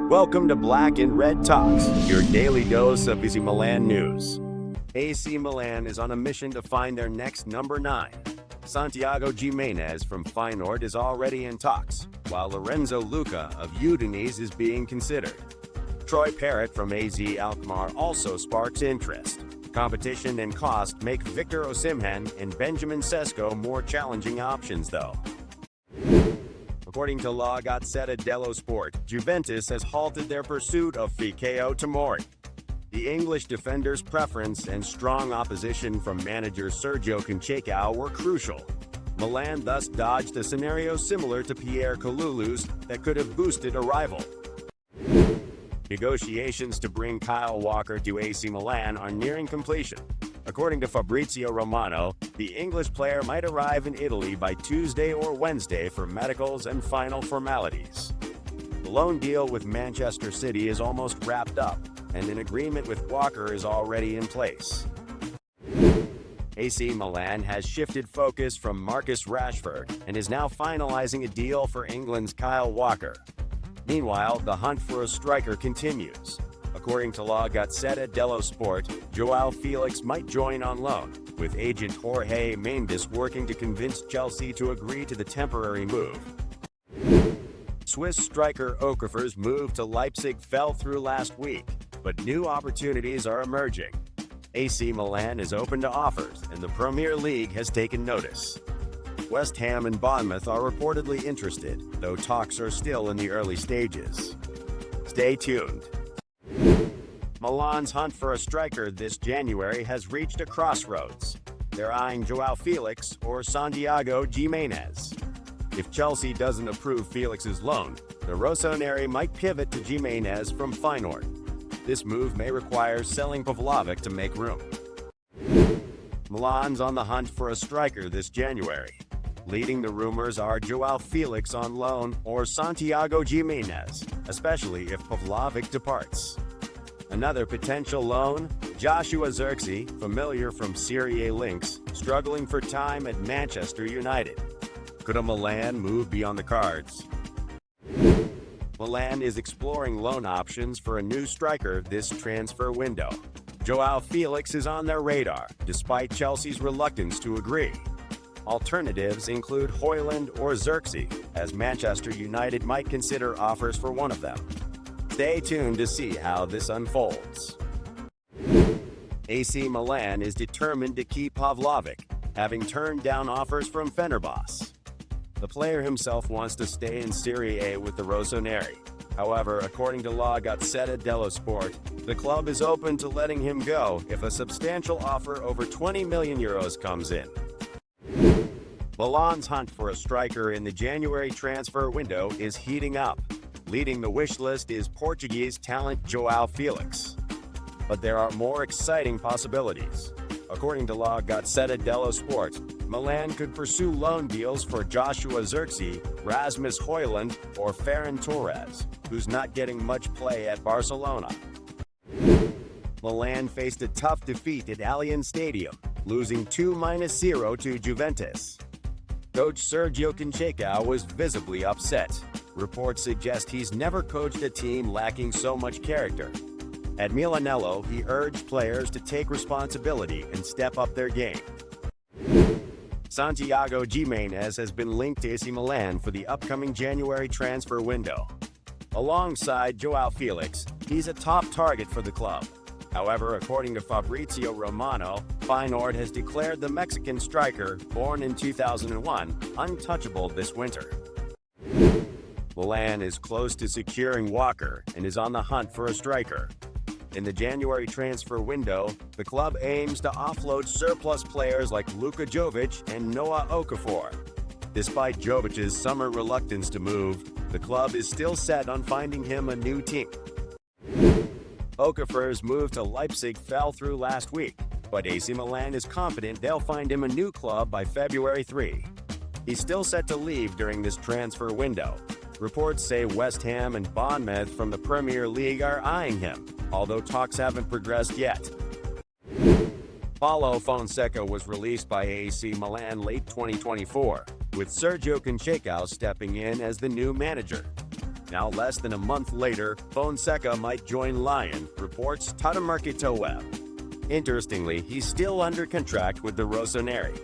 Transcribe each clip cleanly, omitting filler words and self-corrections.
Welcome to Black and Red Talks, your daily dose of AC Milan news. AC Milan is on a mission to find their next number 9. Santiago Gimenez from Feyenoord is already in talks, while Lorenzo Luca of Udinese is being considered. Troy Parrott from AZ Alkmaar also sparks interest. Competition and cost make Victor Osimhen and Benjamin Sesko more challenging options, though. According to La Gazzetta dello Sport, Juventus has halted their pursuit of Fikayo Tomori. The English defender's preference and strong opposition from manager Sergio Conceição were crucial. Milan thus dodged a scenario similar to Pierre Kalulu's that could have boosted a rival. Negotiations to bring Kyle Walker to AC Milan are nearing completion. According to Fabrizio Romano, the English player might arrive in Italy by Tuesday or Wednesday for medicals and final formalities. The loan deal with Manchester City is almost wrapped up, and an agreement with Walker is already in place. AC Milan has shifted focus from Marcus Rashford and is now finalizing a deal for England's Kyle Walker. Meanwhile, the hunt for a striker continues. According to La Gazzetta dello Sport, Joao Felix might join on loan, with agent Jorge Mendes working to convince Chelsea to agree to the temporary move. Swiss striker Okafor's move to Leipzig fell through last week, but new opportunities are emerging. AC Milan is open to offers, and the Premier League has taken notice. West Ham and Bournemouth are reportedly interested, though talks are still in the early stages. Stay tuned. Milan's hunt for a striker this January has reached a crossroads. They're eyeing Joao Felix or Santiago Gimenez. If Chelsea doesn't approve Felix's loan, the Rossoneri might pivot to Gimenez from Feyenoord. This move may require selling Pavlovic to make room. Milan's on the hunt for a striker this January. Leading the rumors are Joao Felix on loan or Santiago Gimenez, especially if Pavlovic departs. Another potential loan, Joshua Zirkzee, familiar from Serie A links, struggling for time at Manchester United. Could a Milan move be on the cards? Milan is exploring loan options for a new striker this transfer window. Joao Felix is on their radar, despite Chelsea's reluctance to agree. Alternatives include Højlund or Zirkzee, as Manchester United might consider offers for one of them. Stay tuned to see how this unfolds. AC Milan is determined to keep Pavlovic, having turned down offers from Fenerbahce. The player himself wants to stay in Serie A with the Rossoneri. However, according to La Gazzetta dello Sport, the club is open to letting him go if a substantial offer over €20 million comes in. Milan's hunt for a striker in the January transfer window is heating up. Leading the wish list is Portuguese talent Joao Felix. But there are more exciting possibilities. According to La Gazzetta dello Sport, Milan could pursue loan deals for Joshua Zirkzee, Rasmus Højlund, or Ferran Torres, who's not getting much play at Barcelona. Milan faced a tough defeat at Allianz Stadium, losing 2-0 to Juventus. Coach Sergio Conceição was visibly upset. Reports suggest he's never coached a team lacking so much character. At Milanello, he urged players to take responsibility and step up their game. Santiago Gimenez has been linked to AC Milan for the upcoming January transfer window. Alongside Joao Felix, he's a top target for the club. However, according to Fabrizio Romano, Feyenoord has declared the Mexican striker, born in 2001, untouchable this winter. Milan is close to securing Walker and is on the hunt for a striker. In the January transfer window, the club aims to offload surplus players like Luka Jovic and Noah Okafor. Despite Jovic's summer reluctance to move, the club is still set on finding him a new team. Okafor's move to Leipzig fell through last week, but AC Milan is confident they'll find him a new club by February 3. He's still set to leave during this transfer window. Reports say West Ham and Bournemouth from the Premier League are eyeing him, although talks haven't progressed yet. Paulo Fonseca was released by AC Milan late 2024, with Sergio Conceição stepping in as the new manager. Now less than a month later, Fonseca might join Lyon, reports Tatamarkito Web. Interestingly, he's still under contract with the Rossoneri.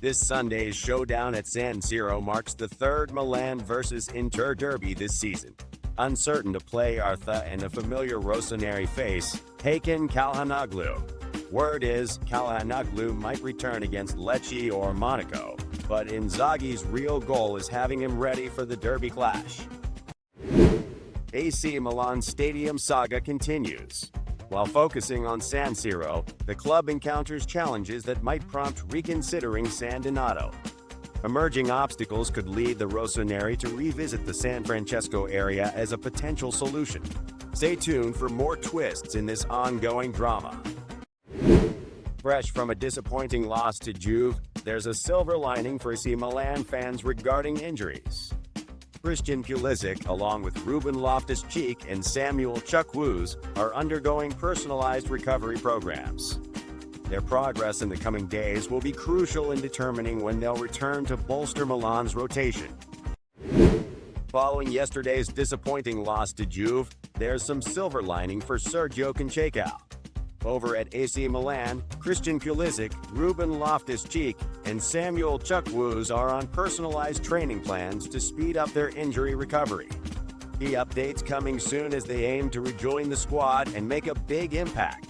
This Sunday's showdown at San Siro marks the third Milan versus Inter derby this season. Uncertain to play Artha and a familiar Rossoneri face, Hakan Calhanoglu. Word is Calhanoglu might return against Lecce or Monaco, but Inzaghi's real goal is having him ready for the derby clash. AC Milan stadium saga continues. While focusing on San Siro, the club encounters challenges that might prompt reconsidering San Donato. Emerging obstacles could lead the Rossoneri to revisit the San Francesco area as a potential solution. Stay tuned for more twists in this ongoing drama. Fresh from a disappointing loss to Juve, there's a silver lining for AC Milan fans regarding injuries. Christian Pulisic, along with Ruben Loftus-Cheek and Samuel Chukwueze, are undergoing personalized recovery programs. Their progress in the coming days will be crucial in determining when they'll return to bolster Milan's rotation. Following yesterday's disappointing loss to Juve, there's some silver lining for Sergio Conceição. Over at AC Milan, Christian Pulisic, Ruben Loftus-Cheek, and Samuel Chukwueze are on personalized training plans to speed up their injury recovery. Key updates coming soon as they aim to rejoin the squad and make a big impact.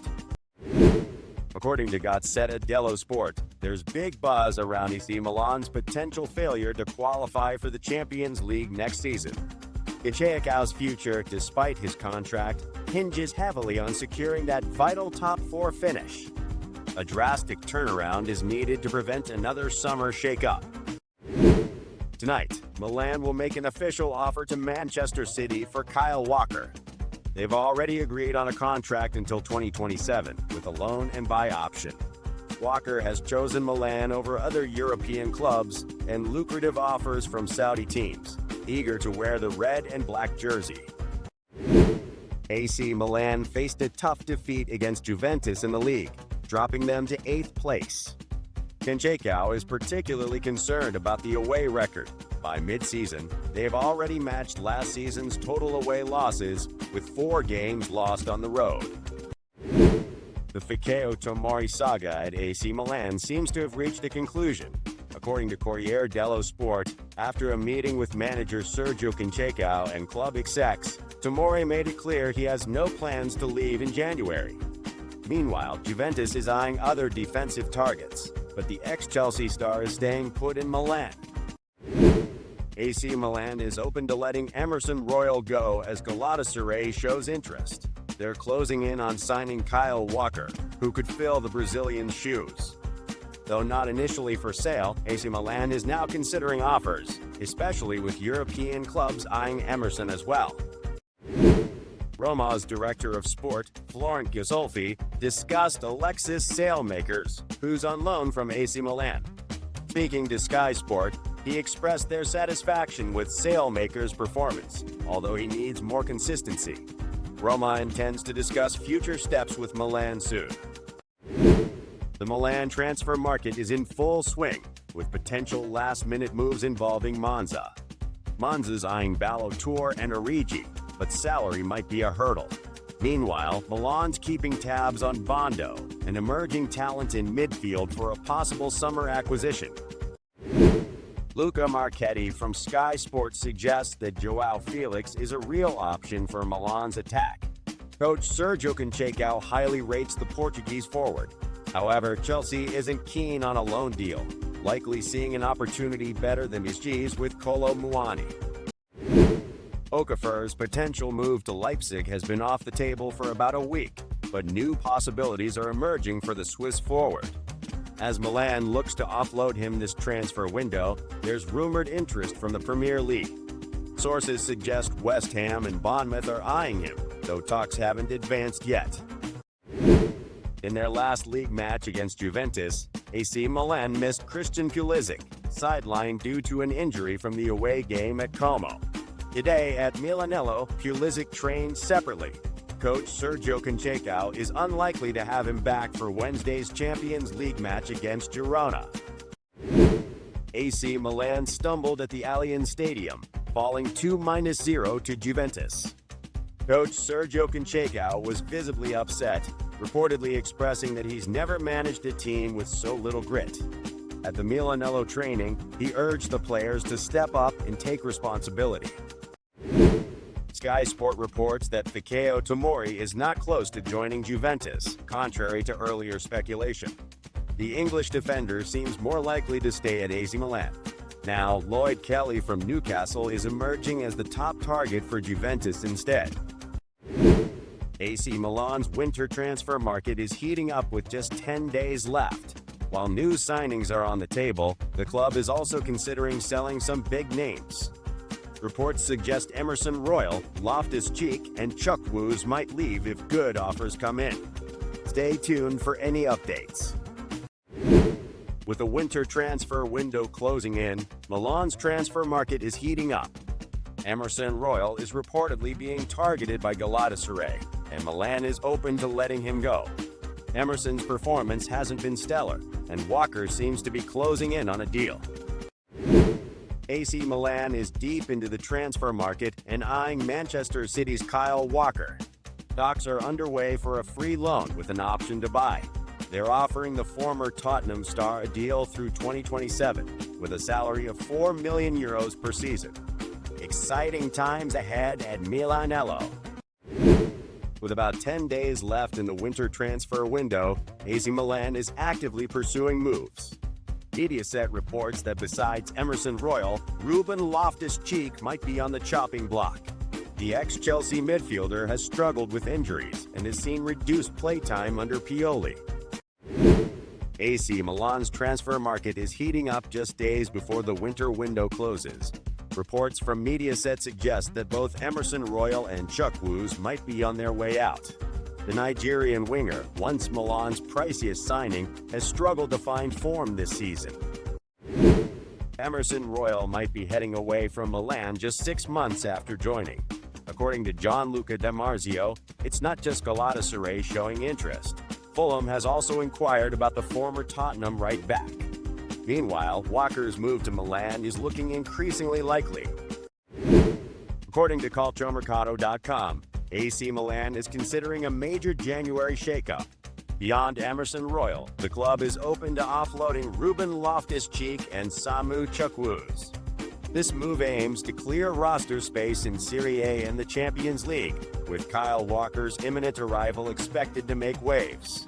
According to Gazzetta dello Sport, there's big buzz around AC Milan's potential failure to qualify for the Champions League next season. Conceição's future, despite his contract, hinges heavily on securing that vital top-4 finish. A drastic turnaround is needed to prevent another summer shake-up. Tonight, Milan will make an official offer to Manchester City for Kyle Walker. They've already agreed on a contract until 2027, with a loan and buy option. Walker has chosen Milan over other European clubs and lucrative offers from Saudi teams, eager to wear the red and black jersey. AC Milan faced a tough defeat against Juventus in the league, dropping them to 8th place. Conceição is particularly concerned about the away record. By mid-season, they've already matched last season's total away losses, with 4 games lost on the road. The Fikayo Tomori saga at AC Milan seems to have reached a conclusion. According to Corriere dello Sport, after a meeting with manager Sergio Conceição and club execs, Tomori made it clear he has no plans to leave in January. Meanwhile, Juventus is eyeing other defensive targets, but the ex-Chelsea star is staying put in Milan. AC Milan is open to letting Emerson Royal go as Galatasaray shows interest. They're closing in on signing Kyle Walker, who could fill the Brazilian's shoes. Though not initially for sale, AC Milan is now considering offers, especially with European clubs eyeing Emerson as well. Roma's director of sport, Florent Gisolfi, discussed Alexis Saelmakers, who's on loan from AC Milan. Speaking to Sky Sport, he expressed their satisfaction with Saelmakers' performance, although he needs more consistency. Roma intends to discuss future steps with Milan soon. The Milan transfer market is in full swing, with potential last-minute moves involving Monza. Monza's eyeing Ballo-Toure and Origi, but salary might be a hurdle. Meanwhile, Milan's keeping tabs on Bondo, an emerging talent in midfield for a possible summer acquisition. Luca Marchetti from Sky Sports suggests that João Felix is a real option for Milan's attack. Coach Sergio Conceição highly rates the Portuguese forward. However, Chelsea isn't keen on a loan deal, likely seeing an opportunity better than Mischi's with Kolo Muani. Okafor's potential move to Leipzig has been off the table for about a week, but new possibilities are emerging for the Swiss forward. As Milan looks to offload him this transfer window, there's rumored interest from the Premier League. Sources suggest West Ham and Bournemouth are eyeing him, though talks haven't advanced yet. In their last league match against Juventus, AC Milan missed Christian Pulisic, sidelined due to an injury from the away game at Como. Today at Milanello, Pulisic trained separately. Coach Sergio Conceição is unlikely to have him back for Wednesday's Champions League match against Girona. AC Milan stumbled at the Allianz Stadium, falling 2-0 to Juventus. Coach Sergio Conceição was visibly upset, reportedly expressing that he's never managed a team with so little grit. At the Milanello training, he urged the players to step up and take responsibility. Sky Sport reports that Fikayo Tomori is not close to joining Juventus, contrary to earlier speculation. The English defender seems more likely to stay at AC Milan. Now, Lloyd Kelly from Newcastle is emerging as the top target for Juventus instead. AC Milan's winter transfer market is heating up with just 10 days left. While new signings are on the table, the club is also considering selling some big names. Reports suggest Emerson Royal, Loftus-Cheek, and Chukwueze might leave if good offers come in. Stay tuned for any updates. With the winter transfer window closing in, Milan's transfer market is heating up. Emerson Royal is reportedly being targeted by Galatasaray, and Milan is open to letting him go. Emerson's performance hasn't been stellar, and Walker seems to be closing in on a deal. AC Milan is deep into the transfer market and eyeing Manchester City's Kyle Walker. Talks are underway for a free loan with an option to buy. They're offering the former Tottenham star a deal through 2027, with a salary of €4 million per season. Exciting times ahead at Milanello. With about 10 days left in the winter transfer window, AC Milan is actively pursuing moves. Mediaset reports that besides Emerson Royal, Ruben Loftus-Cheek might be on the chopping block. The ex-Chelsea midfielder has struggled with injuries and has seen reduced playtime under Pioli. AC Milan's transfer market is heating up just days before the winter window closes. Reports from Mediaset suggest that both Emerson Royal and Chukwueze might be on their way out. The Nigerian winger, once Milan's priciest signing, has struggled to find form this season. Emerson Royal might be heading away from Milan just 6 months after joining. According to Gianluca Di Marzio, it's not just Galatasaray showing interest. Fulham has also inquired about the former Tottenham right back. Meanwhile, Walker's move to Milan is looking increasingly likely. According to Calciomercato.com, AC Milan is considering a major January shakeup. Beyond Emerson Royal, the club is open to offloading Ruben Loftus-Cheek and Samu Chukwueze. This move aims to clear roster space in Serie A and the Champions League, with Kyle Walker's imminent arrival expected to make waves.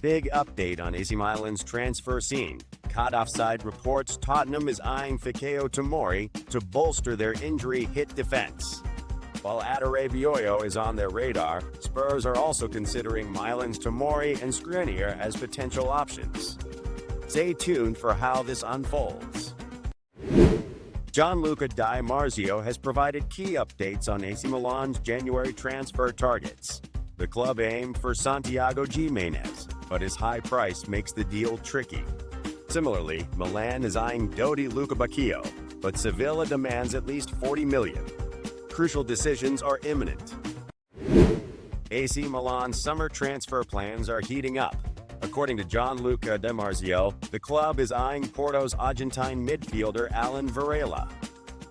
Big update on AC Milan's transfer scene. Caught Offside reports Tottenham is eyeing Fikayo Tomori to bolster their injury-hit defense. While Adore Bioyo is on their radar, Spurs are also considering Milan's Tomori and Skriniar as potential options. Stay tuned for how this unfolds. Gianluca Di Marzio has provided key updates on AC Milan's January transfer targets. The club aimed for Santiago Gimenez, but his high price makes the deal tricky. Similarly, Milan is eyeing Dodi Lukebakio, but Sevilla demands at least $40 million. Crucial decisions are imminent. AC Milan's summer transfer plans are heating up. According to Gianluca Di Marzio, the club is eyeing Porto's Argentine midfielder Alan Varela.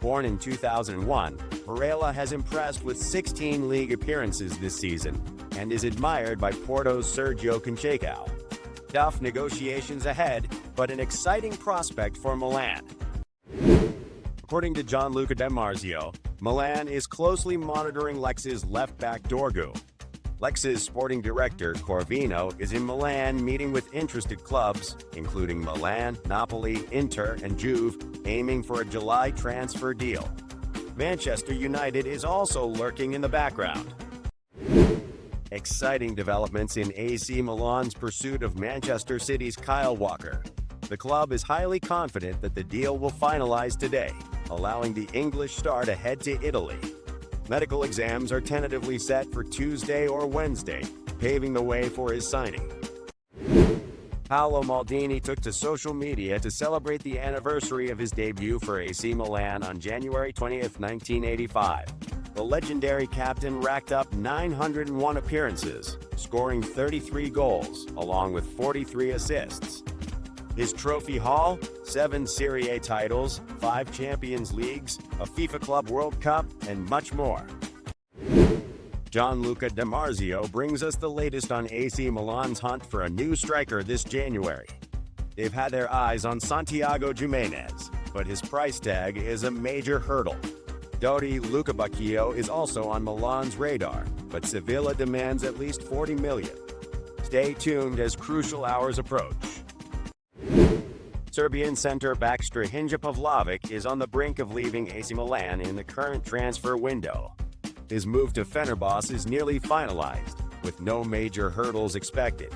Born in 2001, Varela has impressed with 16 league appearances this season and is admired by Porto's Sergio Conceição. Tough negotiations ahead, but an exciting prospect for Milan. According to Gianluca Di Marzio, Milan is closely monitoring Lex's left-back Dorgu. Lex's sporting director, Corvino, is in Milan meeting with interested clubs, including Milan, Napoli, Inter, and Juve, aiming for a July transfer deal. Manchester United is also lurking in the background. Exciting developments in AC Milan's pursuit of Manchester City's Kyle Walker. The club is highly confident that the deal will finalize today, allowing the English star to head to Italy. Medical exams are tentatively set for Tuesday or Wednesday, paving the way for his signing. Paolo Maldini took to social media to celebrate the anniversary of his debut for AC Milan on January 20, 1985. The legendary captain racked up 901 appearances, scoring 33 goals, along with 43 assists. His trophy haul: 7 Serie A titles, 5 Champions Leagues, a FIFA Club World Cup, and much more. Gianluca Di Marzio brings us the latest on AC Milan's hunt for a new striker this January. They've had their eyes on Santiago Giménez, but his price tag is a major hurdle. Dodi Lukebakio is also on Milan's radar, but Sevilla demands at least 40 million. Stay tuned as crucial hours approach. Serbian center-back Strahinja Pavlovic is on the brink of leaving AC Milan in the current transfer window. His move to Fenerbahce is nearly finalized, with no major hurdles expected.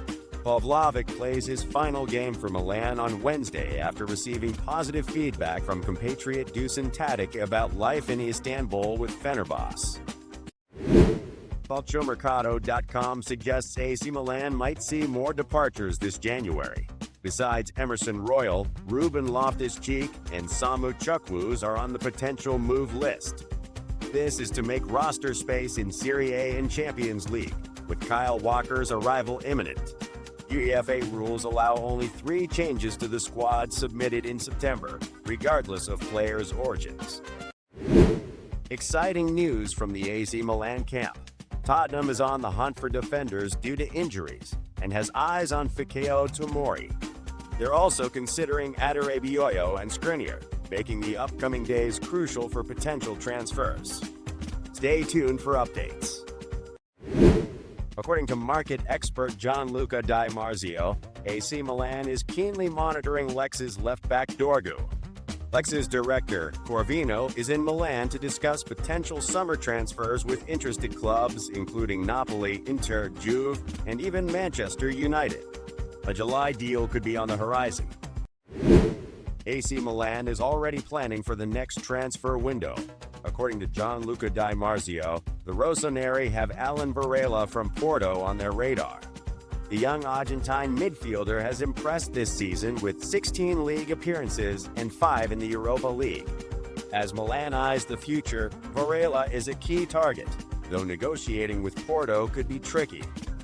Pavlovic plays his final game for Milan on Wednesday after receiving positive feedback from compatriot Dusan Tadic about life in Istanbul with Fenerbahce. Calciomercato.com suggests AC Milan might see more departures this January. Besides Emerson Royal, Ruben Loftus-Cheek, and Samu Chukwueze are on the potential move list. This is to make roster space in Serie A and Champions League, with Kyle Walker's arrival imminent. UEFA rules allow only 3 changes to the squad submitted in September, regardless of players' origins. Exciting news from the AC Milan camp. Tottenham is on the hunt for defenders due to injuries and has eyes on Fikayo Tomori. They're also considering Adore Bioyo and Skriniar, making the upcoming days crucial for potential transfers. Stay tuned for updates. According to market expert Gianluca Di Marzio, AC Milan is keenly monitoring Lex's left-back Dorgu. Lex's director, Corvino, is in Milan to discuss potential summer transfers with interested clubs including Napoli, Inter, Juve, and even Manchester United. A July deal could be on the horizon. AC Milan is already planning for the next transfer window. According to Gianluca Di Marzio, the Rossoneri have Alan Varela from Porto on their radar. The young Argentine midfielder has impressed this season with 16 league appearances and 5 in the Europa League. As Milan eyes the future, Varela is a key target, though negotiating with Porto could be tricky.